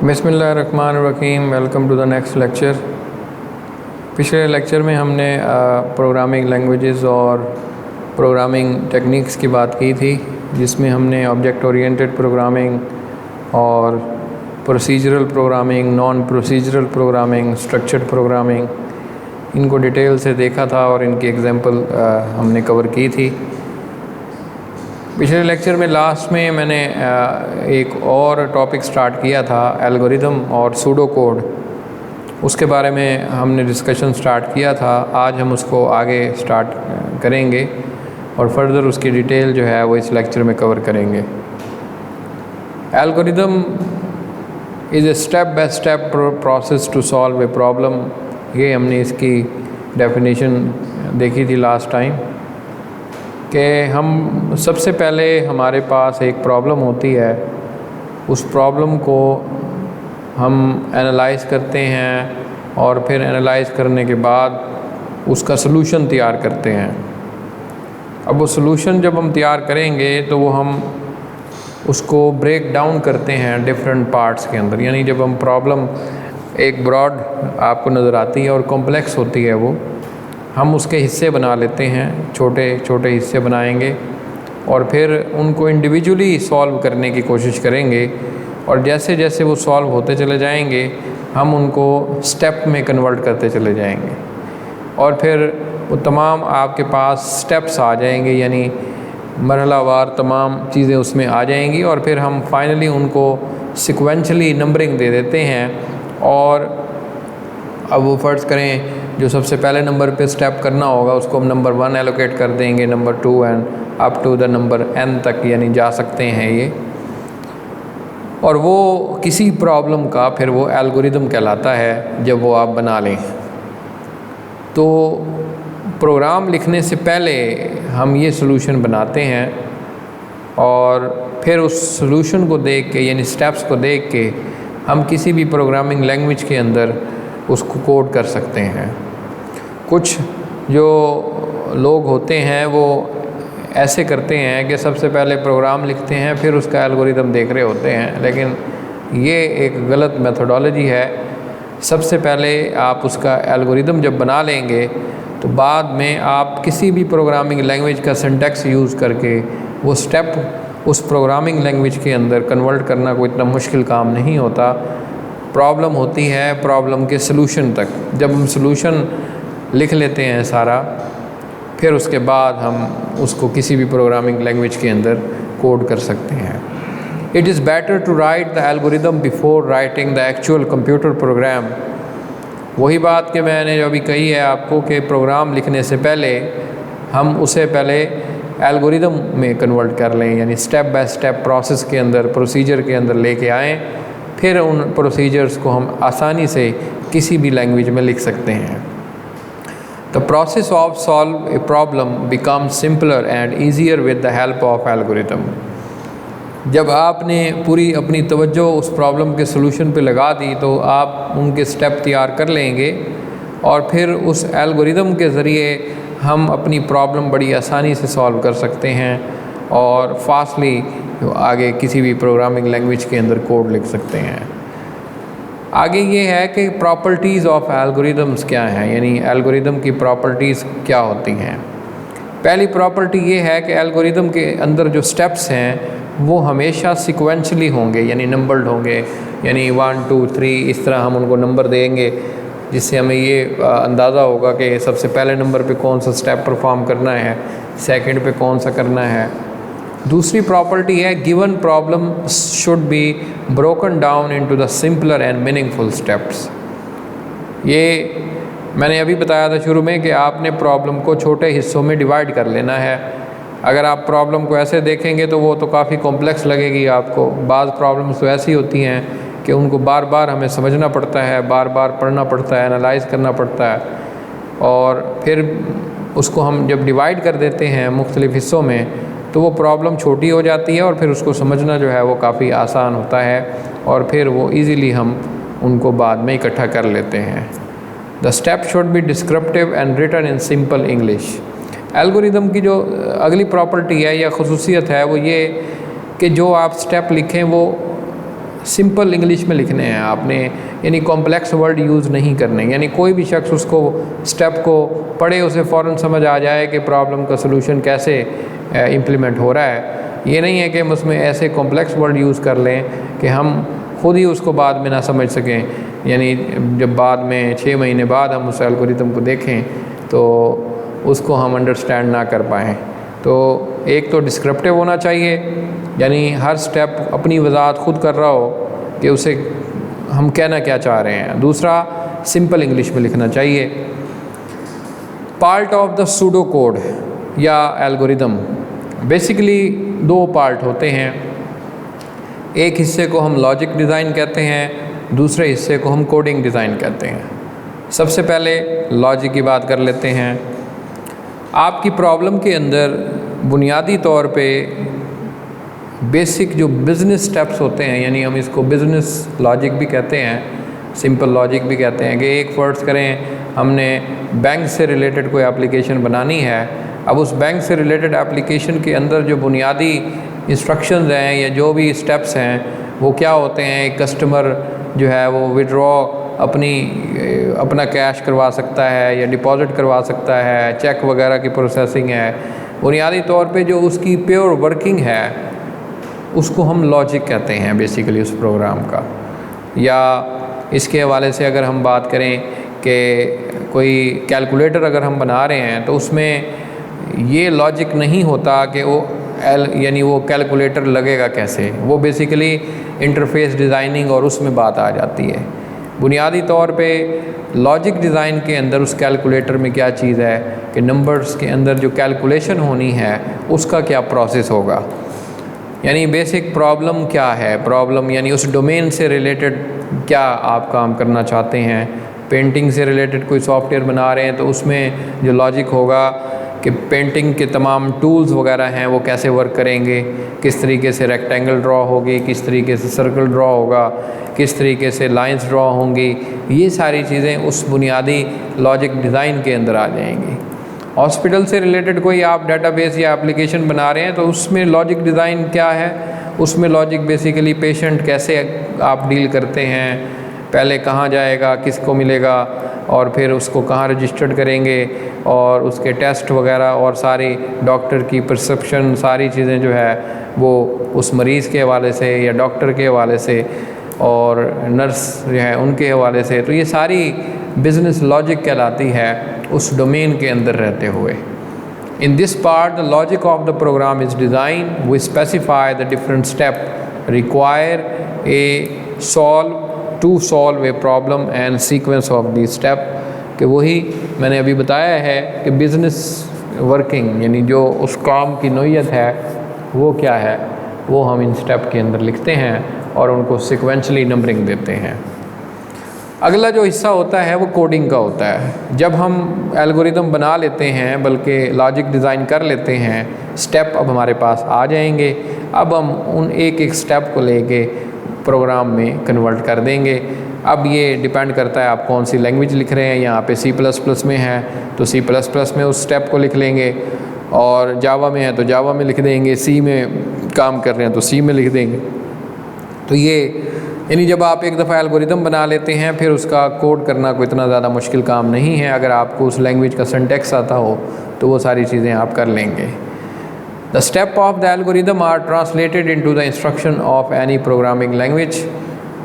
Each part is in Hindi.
बिस्मिल्लाहिर्रहमानिर्रहीम। Welcome to the next lecture. पिछले लेक्चर में हमने प्रोग्रामिंग लैंग्वेजेस और प्रोग्रामिंग टेक्निक्स की बात की थी, जिसमें हमने ऑब्जेक्ट ओरिएंटेड प्रोग्रामिंग और procedural programming, non procedural programming, structured programming, इनको डिटेल से देखा था और इनकी एग्जांपल हमने कवर की थी। पिछले लेक्चर में लास्ट में मैंने एक और टॉपिक स्टार्ट किया था, एल्गोरिदम और सूडो कोड। उसके बारे में हमने डिस्कशन स्टार्ट किया था। आज हम उसको आगे स्टार्ट करेंगे और फर्दर उसकी डिटेल जो है वो इस लेक्चर में कवर करेंगे। Algorithm is a step by step process to solve a problem. ये हमने इसकी डेफिनेशन देखी थी लास्ट टाइम कि हम सबसे पहले हमारे पास एक प्रॉब्लम होती है, उस प्रॉब्लम को हम एनालाइज़ करते हैं और फिर एनालाइज़ करने के बाद उसका सलूशन तैयार करते हैं। अब वो सलूशन जब हम तैयार करेंगे तो वो हम उसको ब्रेक डाउन करते हैं डिफरेंट पार्ट्स के अंदर। यानी जब हम प्रॉब्लम एक ब्रॉड आपको नज़र आती है और कॉम्प्लेक्स होती है, वो हम उसके हिस्से बना लेते हैं, छोटे छोटे हिस्से बनाएंगे और फिर उनको इंडिविजुअली सॉल्व करने की कोशिश करेंगे। और जैसे जैसे वो सॉल्व होते चले जाएंगे, हम उनको स्टेप में कन्वर्ट करते चले जाएंगे और फिर वो तमाम आपके पास स्टेप्स आ जाएंगे, यानी मरहलावार तमाम चीज़ें उसमें आ जाएंगी और फिर हम फाइनली उनको सिक्वेंशली नंबरिंग दे देते हैं। और अब वो फ़र्ज़ करें जो सबसे पहले नंबर पे स्टेप करना होगा उसको हम नंबर 1 एलोकेट कर देंगे, number 2 and up to the number n तक यानी जा सकते हैं ये। और वो किसी प्रॉब्लम का फिर वो एल्गोरिदम कहलाता है जब वो आप बना लें। तो प्रोग्राम लिखने से पहले हम ये सलूशन बनाते हैं और फिर उस सलूशन को देख के यानी स्टेप्स को देख के हम किसी भी प्रोग्रामिंग लैंग्वेज के अंदर उसको कोड कर सकते हैं। कुछ जो लोग होते हैं वो ऐसे करते हैं कि सबसे पहले प्रोग्राम लिखते हैं फिर उसका एल्गोरिदम देख रहे होते हैं, लेकिन ये एक गलत मेथोडोलॉजी है। सबसे पहले आप उसका एल्गोरिदम जब बना लेंगे तो बाद में आप किसी भी प्रोग्रामिंग लैंग्वेज का सिंटैक्स यूज़ करके वो स्टेप उस प्रोग्रामिंग लैंग्वेज के अंदर कन्वर्ट करना कोई इतना मुश्किल काम नहीं होता। प्रॉब्लम होती है प्रॉब्लम के सलूशन तक। जब हम सलूशन लिख लेते हैं सारा, फिर उसके बाद हम उसको किसी भी प्रोग्रामिंग लैंग्वेज के अंदर कोड कर सकते हैं। It is better to write the algorithm before writing the actual computer program. वही बात कि मैंने जो अभी कही है आपको कि प्रोग्राम लिखने से पहले हम उसे पहले एल्गोरिदम में कन्वर्ट कर लें, यानी स्टेप बाय स्टेप प्रोसेस के अंदर, प्रोसीजर के अंदर लेके आएँ, फिर उन प्रोसीजर्स को हम आसानी से किसी भी लैंग्वेज में लिख सकते हैं। The process of solve a problem become simpler and easier with the help of algorithm. जब आपने पूरी अपनी तवज्जो उस प्रॉब्लम के सलूशन पे लगा दी तो आप उनके स्टेप तैयार कर लेंगे और फिर उस एल्गोरिदम के ज़रिए हम अपनी प्रॉब्लम बड़ी आसानी से सॉल्व कर सकते हैं और फास्टली आगे किसी भी प्रोग्रामिंग लैंग्वेज के अंदर कोड लिख सकते हैं। आगे ये है कि प्रॉपर्टीज़ ऑफ एल्गोरिदम्स क्या हैं, यानी एल्गोरिदम की प्रॉपर्टीज़ क्या होती हैं। पहली प्रॉपर्टी ये है कि एल्गोरिदम के अंदर जो स्टेप्स हैं वो हमेशा सिक्वेंशली होंगे, यानी नंबर्ड होंगे, यानी 1 2 3 इस तरह हम उनको नंबर देंगे, जिससे हमें ये अंदाज़ा होगा कि सबसे पहले नंबर पे कौन सा स्टेप परफॉर्म करना है, सेकंड पे कौन सा करना है। दूसरी प्रॉपर्टी है given problem should be broken down into the simpler and meaningful steps. ये मैंने अभी बताया था शुरू में कि आपने प्रॉब्लम को छोटे हिस्सों में डिवाइड कर लेना है। अगर आप प्रॉब्लम को ऐसे देखेंगे तो वो तो काफ़ी कॉम्प्लेक्स लगेगी आपको। बाज़ प्रॉब्लम्स तो ऐसी होती हैं कि उनको बार बार हमें समझना पड़ता है, बार बार पढ़ना पड़ता है, एनालाइज़ करना पड़ता है और फिर उसको हम जब डिवाइड कर देते हैं मुख्तलिफ़ हिस्सों में तो वो प्रॉब्लम छोटी हो जाती है और फिर उसको समझना जो है वो काफ़ी आसान होता है और फिर वो इजीली हम उनको बाद में इकट्ठा कर लेते हैं। The step should be descriptive and written in simple English. Algorithm की जो अगली प्रॉपर्टी है या खसूसियत है वो ये कि जो आप स्टेप लिखें वो सिंपल इंग्लिश में लिखने हैं आपने, यानी कॉम्प्लेक्स वर्ड यूज़ नहीं करने, यानी कोई भी शख्स उसको स्टेप को पढ़े उसे फ़ौरन समझ आ जाए कि प्रॉब्लम का सलूशन कैसे इम्प्लीमेंट हो रहा है। ये नहीं है कि हम उसमें ऐसे कॉम्प्लेक्स वर्ड यूज़ कर लें कि हम खुद ही उसको बाद में ना समझ सकें, यानी जब बाद में 6 महीने बाद हम उस एल्गोरिथम को देखें तो उसको हम अंडरस्टैंड ना कर पाएँ। तो एक तो डिस्क्रिप्टिव होना चाहिए, यानी हर स्टेप अपनी वजाहत खुद कर रहा हो कि उसे हम कहना क्या चाह रहे हैं। दूसरा, सिंपल इंग्लिश में लिखना चाहिए। Part of the pseudo code या एल्गोरिदम, बेसिकली 2 पार्ट होते हैं। एक हिस्से को हम लॉजिक डिज़ाइन कहते हैं, दूसरे हिस्से को हम कोडिंग डिज़ाइन कहते हैं। सबसे पहले लॉजिक की बात कर लेते हैं। आपकी प्रॉब्लम के अंदर बुनियादी तौर पे बेसिक जो बिज़नेस स्टेप्स होते हैं, यानी हम इसको बिज़नेस लॉजिक भी कहते हैं, सिंपल लॉजिक भी कहते हैं, कि एक फ़र्ज़ करें हमने बैंक से रिलेटेड कोई एप्लीकेशन बनानी है। अब उस बैंक से रिलेटेड एप्लीकेशन के अंदर जो बुनियादी इंस्ट्रक्शंस हैं या जो भी स्टेप्स हैं वो क्या होते हैं। एक कस्टमर जो है वो विड्रॉ अपना कैश करवा सकता है या डिपॉज़िट करवा सकता है, चेक वगैरह की प्रोसेसिंग है। बुनियादी तौर पे जो उसकी प्योर वर्किंग है उसको हम लॉजिक कहते हैं बेसिकली उस प्रोग्राम का। या इसके हवाले से अगर हम बात करें कि कोई कैलकुलेटर अगर हम बना रहे हैं तो उसमें ये लॉजिक नहीं होता कि यानी वो कैलकुलेटर लगेगा कैसे, वो बेसिकली इंटरफेस डिज़ाइनिंग और उसमें बात आ जाती है। बुनियादी तौर पे लॉजिक डिज़ाइन के अंदर उस कैलकुलेटर में क्या चीज़ है कि नंबर्स के अंदर जो कैलकुलेशन होनी है उसका क्या प्रोसेस होगा, यानी बेसिक प्रॉब्लम क्या है, प्रॉब्लम यानी उस डोमेन से रिलेटेड क्या आप काम करना चाहते हैं। पेंटिंग से रिलेटेड कोई सॉफ्टवेयर बना रहे हैं तो उसमें जो लॉजिक होगा कि पेंटिंग के तमाम टूल्स वगैरह हैं वो कैसे वर्क करेंगे, किस तरीके से रेक्टेंगल ड्रॉ होगी, किस तरीके से सर्कल ड्रॉ होगा, किस तरीके से लाइंस ड्रॉ होंगी, ये सारी चीज़ें उस बुनियादी लॉजिक डिज़ाइन के अंदर आ जाएंगी। हॉस्पिटल से रिलेटेड कोई आप डेटाबेस या एप्लीकेशन बना रहे हैं तो उसमें लॉजिक डिज़ाइन क्या है, उसमें लॉजिक बेसिकली पेशेंट कैसे आप डील करते हैं, पहले कहाँ जाएगा, किसको मिलेगा और फिर उसको कहाँ रजिस्टर्ड करेंगे और उसके टेस्ट वगैरह और सारी डॉक्टर की परसेप्शन सारी चीज़ें जो है वो उस मरीज़ के हवाले से या डॉक्टर के हवाले से और नर्स जो है उनके हवाले से, तो ये सारी बिज़नेस लॉजिक कहलाती है उस डोमेन के अंदर रहते हुए। In this part, the logic of the program is designed. We specify the different steps required to solve a problem and sequence of these steps. कि वही मैंने अभी बताया है कि बिज़नेस वर्किंग यानी जो उस काम की नोयत है वो क्या है, वो हम इन स्टेप के अंदर लिखते हैं और उनको सिक्वेंशली नंबरिंग देते हैं। अगला जो हिस्सा होता है वो कोडिंग का होता है। जब हम एल्गोरिदम बना लेते हैं बल्कि लॉजिक डिज़ाइन कर लेते हैं, स्टेप अब हमारे पास आ जाएंगे। अब हम उन एक एक स्टेप को लेके प्रोग्राम में कन्वर्ट कर देंगे। अब ये डिपेंड करता है आप कौन सी लैंग्वेज लिख रहे हैं। यहाँ पे C++ में है तो C++ में उस स्टेप को लिख लेंगे, और जावा में है तो जावा में लिख देंगे, सी में काम कर रहे हैं तो सी में लिख देंगे। तो ये यानी जब आप एक दफ़ा एल्गोरिदम बना लेते हैं फिर उसका कोड करना कोई इतना ज़्यादा मुश्किल काम नहीं है। अगर आपको उस लैंग्वेज का सिंटैक्स आता हो तो वो सारी चीज़ें आप कर लेंगे। The step of the algorithm are translated into the instruction of any programming language.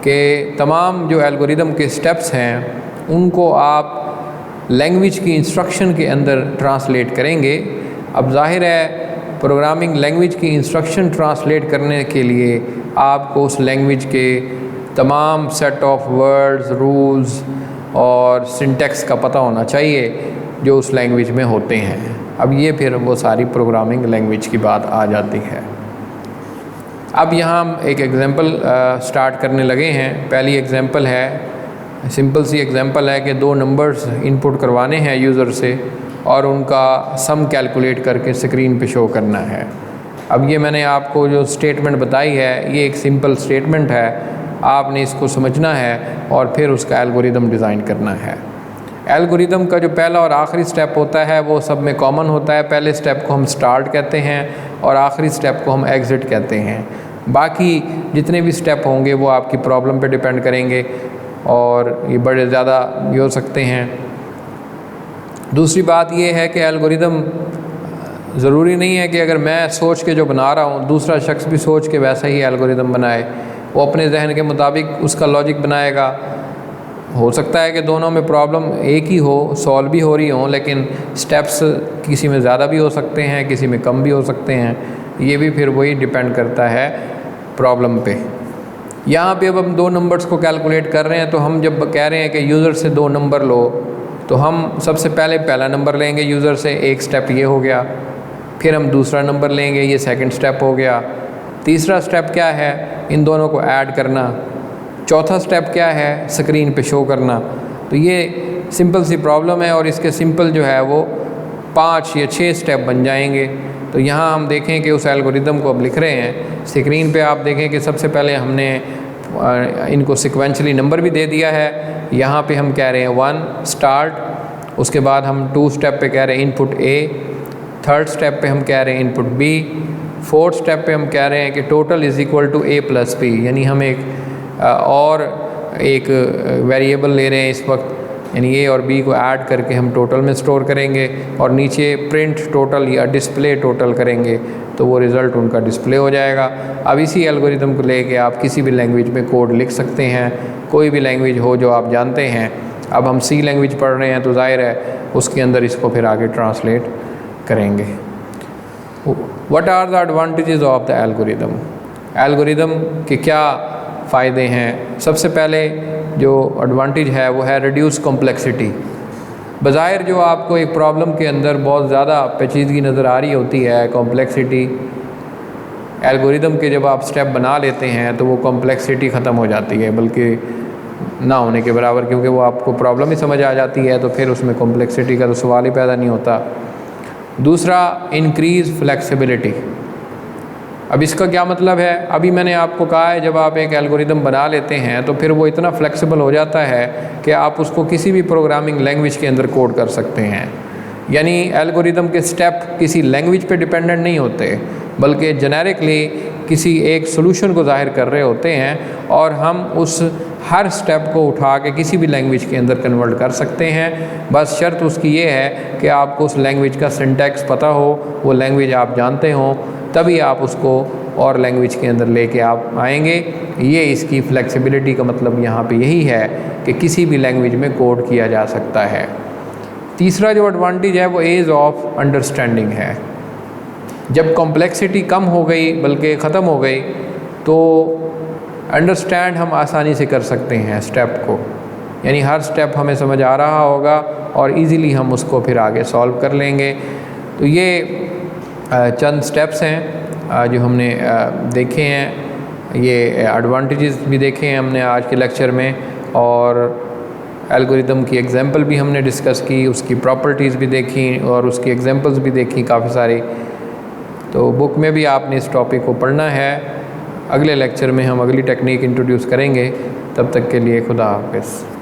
के तमाम जो एल्गोरिदम के स्टेप्स हैं उनको आप लैंग्वेज की इंस्ट्रक्शन के अंदर ट्रांसलेट करेंगे। अब जाहिर है प्रोग्रामिंग लैंग्वेज की इंस्ट्रक्शन ट्रांसलेट करने के लिए आपको उस लैंग्वेज के तमाम सेट ऑफ वर्ड्स, रूल्स और सिंटैक्स का पता होना चाहिए जो उस लैंग्वेज में होते हैं। अब ये फिर वो सारी प्रोग्रामिंग लैंग्वेज की बात आ जाती है। अब यहाँ हम एक एग्ज़ाम्पल स्टार्ट करने लगे हैं। पहली एग्ज़ाम्पल है, सिंपल सी एग्ज़ाम्पल है कि 2 नंबर्स इनपुट करवाने हैं यूज़र से और उनका सम कैलकुलेट करके स्क्रीन पे शो करना है। अब ये मैंने आपको जो स्टेटमेंट बताई है ये एक सिंपल स्टेटमेंट है, आपने इसको समझना है और फिर उसका एल्गोरिदम डिज़ाइन करना है। एल्गोरिदम का जो पहला और आखिरी स्टेप होता है वो सब में कॉमन होता है। पहले स्टेप को हम स्टार्ट कहते हैं और आखिरी स्टेप को हम एग्ज़िट कहते हैं। बाकी जितने भी स्टेप होंगे वो आपकी प्रॉब्लम पे डिपेंड करेंगे और ये बड़े ज़्यादा भी हो सकते हैं। दूसरी बात ये है कि एल्गोरिदम ज़रूरी नहीं है कि अगर मैं सोच के जो बना रहा हूँ दूसरा शख्स भी सोच के वैसा ही एल्गोरिदम बनाए, वो अपने जहन के मुताबिक उसका लॉजिक बनाएगा। हो सकता है कि दोनों में प्रॉब्लम एक ही हो, सॉल्व भी हो रही हो, लेकिन स्टेप्स किसी में ज़्यादा भी हो सकते हैं, किसी में कम भी हो सकते हैं। ये भी फिर वही डिपेंड करता है प्रॉब्लम पे। यहाँ पे अब हम 2 नंबर्स को कैलकुलेट कर रहे हैं, तो हम जब कह रहे हैं कि यूज़र से 2 नंबर लो, तो हम सबसे पहले पहला नंबर लेंगे यूज़र से, एक स्टेप ये हो गया। फिर हम दूसरा नंबर लेंगे, ये सेकंड स्टेप हो गया। तीसरा स्टेप क्या है? इन दोनों को ऐड करना। चौथा स्टेप क्या है? स्क्रीन पे शो करना। तो ये सिंपल सी प्रॉब्लम है और इसके सिंपल जो है वो 5 या 6 स्टेप बन जाएंगे। तो यहाँ हम देखें कि उस एल्गोरिदम को अब लिख रहे हैं। स्क्रीन पे आप देखें कि सबसे पहले हमने इनको सिक्वेंशली नंबर भी दे दिया है। यहाँ पे हम कह रहे हैं 1 स्टार्ट, उसके बाद हम 2 स्टेप पे कह रहे हैं इनपुट A, 3rd स्टेप पे हम कह रहे हैं इनपुट B, 4th स्टेप पे हम कह रहे हैं कि total is equal to A + B, यानी हम और एक वेरिएबल ले रहे हैं इस वक्त, यानी A और B को ऐड करके हम टोटल में स्टोर करेंगे और नीचे प्रिंट टोटल या डिस्प्ले टोटल करेंगे, तो वो रिज़ल्ट उनका डिस्प्ले हो जाएगा। अब इसी एल्गोरिदम को लेके आप किसी भी लैंग्वेज में कोड लिख सकते हैं, कोई भी लैंग्वेज हो जो आप जानते हैं। अब हम C लैंग्वेज पढ़ रहे हैं तो जाहिर है उसके अंदर इसको फिर आगे ट्रांसलेट करेंगे। What are the advantages of the algorithm? Algorithm के क्या फ़ायदे हैं? सबसे पहले जो एडवांटेज है वो है रिड्यूस कॉम्प्लेक्सिटी। बज़ाहिर जो आपको एक प्रॉब्लम के अंदर बहुत ज़्यादा पेचीदगी नज़र आ रही होती है, कॉम्प्लेक्सिटी, एल्गोरिदम के जब आप स्टेप बना लेते हैं तो वो कॉम्प्लेक्सिटी ख़त्म हो जाती है, बल्कि ना होने के बराबर, क्योंकि वो आपको प्रॉब्लम ही समझ आ जाती है, तो फिर उसमें कॉम्प्लेक्सिटी का तो सवाल ही पैदा नहीं होता। दूसरा, इंक्रीज़ फ्लेक्सिबिलिटी। अब इसका क्या मतलब है? अभी मैंने आपको कहा है जब आप एक एल्गोरिदम बना लेते हैं तो फिर वो इतना फ्लेक्सिबल हो जाता है कि आप उसको किसी भी प्रोग्रामिंग लैंग्वेज के अंदर कोड कर सकते हैं। यानी एल्गोरिदम के स्टेप किसी लैंग्वेज पे डिपेंडेंट नहीं होते, बल्कि जेनेरिकली किसी एक सॉल्यूशन को ज़ाहिर कर रहे होते हैं और हम उस हर स्टेप को उठा के किसी भी लैंग्वेज के अंदर कन्वर्ट कर सकते हैं। बस शर्त उसकी ये है कि आपको उस लैंग्वेज का सिंटैक्स पता हो, वो लैंग्वेज आप जानते हों, तभी आप उसको और लैंग्वेज के अंदर लेके आप आएंगे। ये इसकी फ्लेक्सिबिलिटी का मतलब यहाँ पे यही है कि किसी भी लैंग्वेज में कोड किया जा सकता है। तीसरा जो एडवांटेज है वो एज ऑफ अंडरस्टैंडिंग है। जब कॉम्प्लेक्सिटी कम हो गई, बल्कि ख़त्म हो गई, तो अंडरस्टैंड हम आसानी से कर सकते हैं स्टेप को, यानी हर स्टेप हमें समझ आ रहा होगा और इजीली हम उसको फिर आगे सॉल्व कर लेंगे। तो ये चंद स्टेप्स हैं जो हमने देखे हैं। ये एडवांटेजेस भी देखे हैं हमने आज के लेक्चर में, और एल्गोरिदम की एग्जांपल भी हमने डिस्कस की, उसकी प्रॉपर्टीज़ भी देखी और उसकी एग्जांपल्स भी देखी काफ़ी सारी। तो बुक में भी आपने इस टॉपिक को पढ़ना है। अगले लेक्चर में हम अगली टेक्निक इंट्रोड्यूस करेंगे। तब तक के लिए खुदा हाफ़िज़।